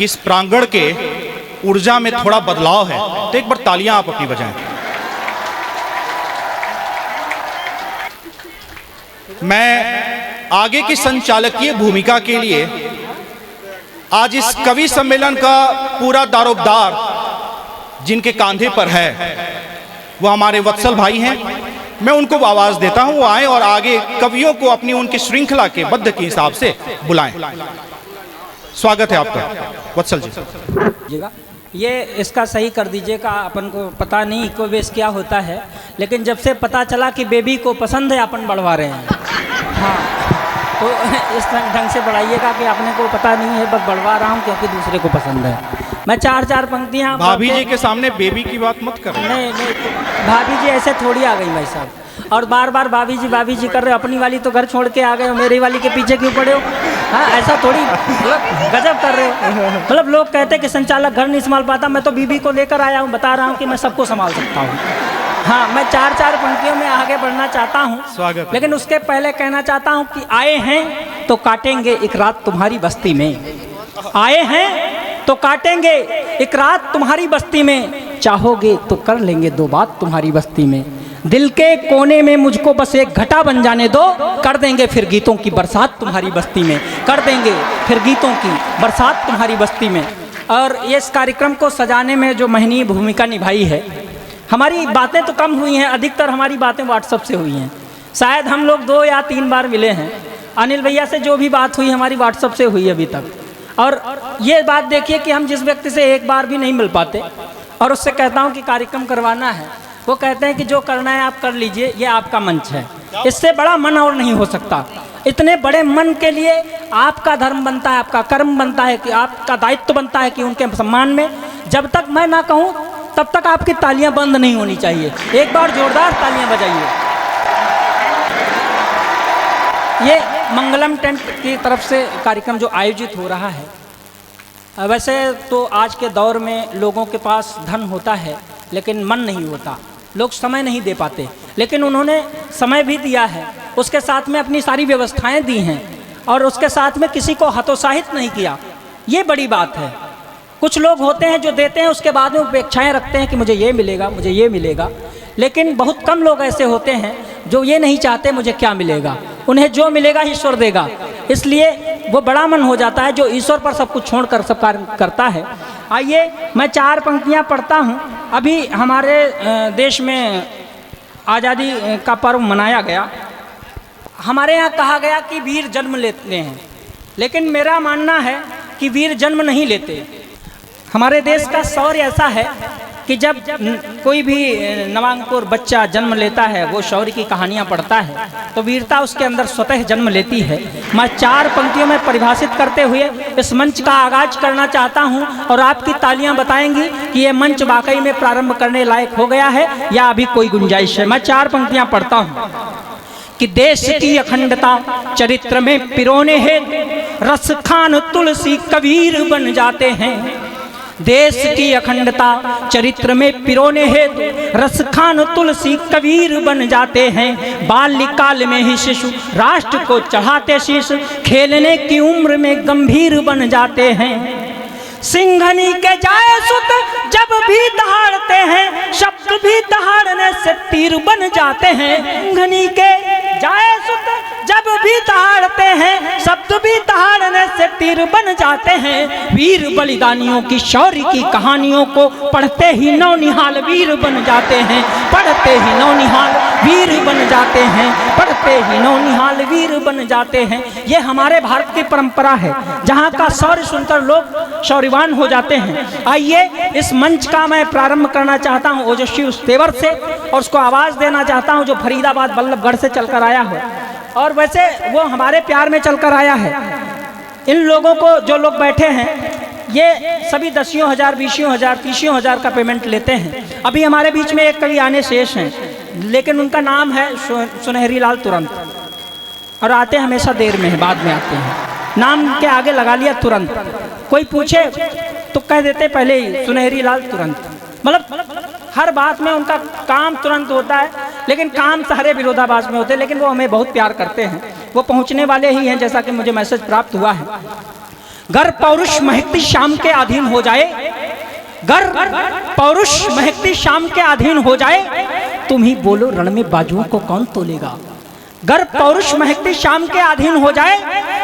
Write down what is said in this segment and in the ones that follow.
कि इस प्रांगण के ऊर्जा में थोड़ा बदलाव है, तो एक बार तालियां आप अपनी बजाएं। मैं आगे की संचालकीय भूमिका के लिए आज इस कवि सम्मेलन का पूरा दारोमदार जिनके कांधे पर है वो हमारे वत्सल भाई हैं। मैं उनको आवाज देता हूं, वो आए और आगे कवियों को अपनी उनकी श्रृंखला के बद्ध के हिसाब से बुलाएं। स्वागत है आपका वत्सल जी। ये इसका सही कर दीजिएगा, अपन को पता नहीं इको बेस क्या होता है, लेकिन जब से पता चला कि बेबी को पसंद है अपन बढ़वा रहे हैं। हाँ, तो इस ढंग से बढ़ाइएगा कि अपने को पता नहीं है, बस बढ़वा रहा हूँ क्योंकि दूसरे को पसंद है। मैं चार पंक्तियाँ भाभी जी के सामने बेबी की बात मत कर। नहीं, भाभी जी ऐसे थोड़ी आ गई भाई साहब, और बार बार भाभी जी कर रहे हो। अपनी वाली तो घर छोड़ के आ गए हो, मेरी वाली के पीछे क्यों पड़े हो? हाँ, ऐसा थोड़ी, मतलब गजब कर रहे हो। मतलब लोग कहते हैं कि संचालक घर नहीं संभाल पाता, मैं तो बीबी को लेकर आया हूँ, बता रहा हूँ कि मैं सबको संभाल सकता हूँ। हाँ, मैं चार पंक्तियों में आगे बढ़ना चाहता हूँ, स्वागत। लेकिन उसके पहले कहना चाहता हूँ कि आए हैं तो काटेंगे एक रात तुम्हारी बस्ती में, आए हैं तो काटेंगे एक रात तुम्हारी बस्ती में, चाहोगे तो कर लेंगे दो बात तुम्हारी बस्ती में, दिल के कोने में मुझको बस एक घटा बन जाने दो, कर देंगे फिर गीतों की बरसात तुम्हारी बस्ती में, कर देंगे फिर गीतों की बरसात तुम्हारी बस्ती में। और इस कार्यक्रम को सजाने में जो महनीय भूमिका निभाई है, हमारी बातें तो कम हुई हैं, अधिकतर हमारी बातें व्हाट्सएप से हुई हैं। शायद हम लोग 2 या 3 बार मिले हैं। अनिल भैया से जो भी बात हुई हमारी व्हाट्सएप से हुई अभी तक। और ये बात देखिए कि हम जिस व्यक्ति से एक बार भी नहीं मिल पाते और उससे कहता हूँ कि कार्यक्रम करवाना है, वो कहते हैं कि जो करना है आप कर लीजिए, ये आपका मंच है, इससे बड़ा मन और नहीं हो सकता। इतने बड़े मन के लिए आपका धर्म बनता है, आपका कर्म बनता है, कि आपका दायित्व बनता है कि उनके सम्मान में जब तक मैं ना कहूँ तब तक आपकी तालियां बंद नहीं होनी चाहिए। एक बार जोरदार तालियां बजाइए। ये मंगलम टेंट की तरफ से कार्यक्रम जो आयोजित हो रहा है, वैसे तो आज के दौर में लोगों के पास धन होता है लेकिन मन नहीं होता, लोग समय नहीं दे पाते, लेकिन उन्होंने समय भी दिया है, उसके साथ में अपनी सारी व्यवस्थाएं दी हैं और उसके साथ में किसी को हतोत्साहित नहीं किया। ये बड़ी बात है। कुछ लोग होते हैं जो देते हैं उसके बाद में अपेक्षाएं रखते हैं कि मुझे ये मिलेगा, मुझे ये मिलेगा, लेकिन बहुत कम लोग ऐसे होते हैं जो ये नहीं चाहते मुझे क्या मिलेगा, उन्हें जो मिलेगा ईश्वर देगा। इसलिए वो बड़ा मन हो जाता है जो ईश्वर पर सब कुछ छोड़कर सब कार्य करता है। आइए मैं 4 पंक्तियां पढ़ता हूं। अभी हमारे देश में आज़ादी का पर्व मनाया गया। हमारे यहाँ कहा गया कि वीर जन्म लेते हैं, लेकिन मेरा मानना है कि वीर जन्म नहीं लेते। हमारे देश का शौर्य ऐसा है कि जब कोई भी नवांकुर बच्चा जन्म लेता है, वो शौर्य की कहानियाँ पढ़ता है, तो वीरता उसके अंदर स्वतः जन्म लेती है। मैं 4 पंक्तियों में परिभाषित करते हुए इस मंच का आगाज करना चाहता हूं और आपकी तालियां बताएंगी कि ये मंच वाकई में प्रारंभ करने लायक हो गया है या अभी कोई गुंजाइश है। मैं 4 पंक्तियां पढ़ता हूं कि देश की अखंडता चरित्र में पिरोने हेतु रस खान तुलसी कबीर बन जाते हैं। देश की अखंडता चरित्र में पिरोने हेतु रस खान तुलसी कबीर बन जाते हैं। बाल्यकाल में ही शिशु राष्ट्र को चढ़ाते शीश, खेलने की उम्र में गंभीर बन जाते हैं। सिंघनी के जाए सुत जब भी दहाड़ते हैं, शब्द भी दहाड़ने से तीर बन जाते हैं। सिंघनी के जाए सुत जब भी दहाड़ते हैं, शब्द भी दहाड़ने से तीर बन जाते हैं। वीर बलिदानियों की शौर्य की कहानियों को पढ़ते ही नौनिहाल वीर बन जाते हैं, पढ़ते ही नौनिहाल वीर बन जाते हैं, पढ़ते ही नौनिहाल वीर बन जाते हैं। ये हमारे भारत की परंपरा है, जहाँ का शौर्य सुनकर लोग शौर्यवान हो जाते हैं। आइए इस मंच का मैं प्रारंभ करना चाहता हूँ ओजस्वी उस तेवर से, और उसको आवाज़ देना चाहता हूँ जो फरीदाबाद बल्लभगढ़ से चलकर आया हो, और वैसे वो हमारे प्यार में चलकर आया है। इन लोगों को जो लोग बैठे हैं ये सभी 10 हज़ार 20 हज़ार 30 हज़ार का पेमेंट लेते हैं। अभी हमारे बीच में एक कवि आने शेष हैं, लेकिन उनका नाम है सुनहरी लाल तुरंत, और आते हमेशा देर में है, बाद में आते हैं। नाम के आगे लगा लिया तुरंत, कोई पूछे तो कह देते पहले ही सुनहरी लाल तुरंत। मतलब हर बात में उनका काम तुरंत होता है, लेकिन काम सारे विरोधाभास में होते हैं, लेकिन वो हमें बहुत प्यार करते हैं। वो पहुंचने वाले ही हैं, जैसा कि मुझे मैसेज प्राप्त हुआ है। गर पौरुष महकती शाम के अधीन हो जाए, गर पौरुष महकती शाम के अधीन हो जाए, तुम ही बोलो रण में बाजुओं को कौन तोलेगा। गर पौरुष महकती शाम के अधीन हो जाए,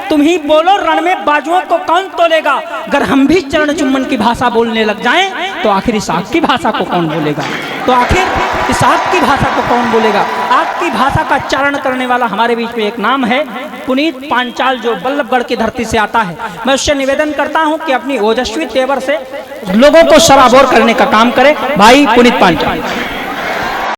तुम ही बोलो रण में बाजुओं को कौन तोलेगा। अगर हम भी चरण चुम्बन की भाषा बोलने लग जाएं, तो आखिर इस आग की भाषा को कौन बोलेगा, तो आखिर इस आग की भाषा को कौन बोलेगा। आग की भाषा का चरण करने वाला हमारे बीच में एक नाम है, पुनीत पांचाल, जो बल्लभगढ़ की धरती से आता है। मैं उससे निवेदन करता हूं कि अपनी ओजस्वी तेवर से लोगों को सराबोर करने का काम करे। भाई पुनीत पांचाल।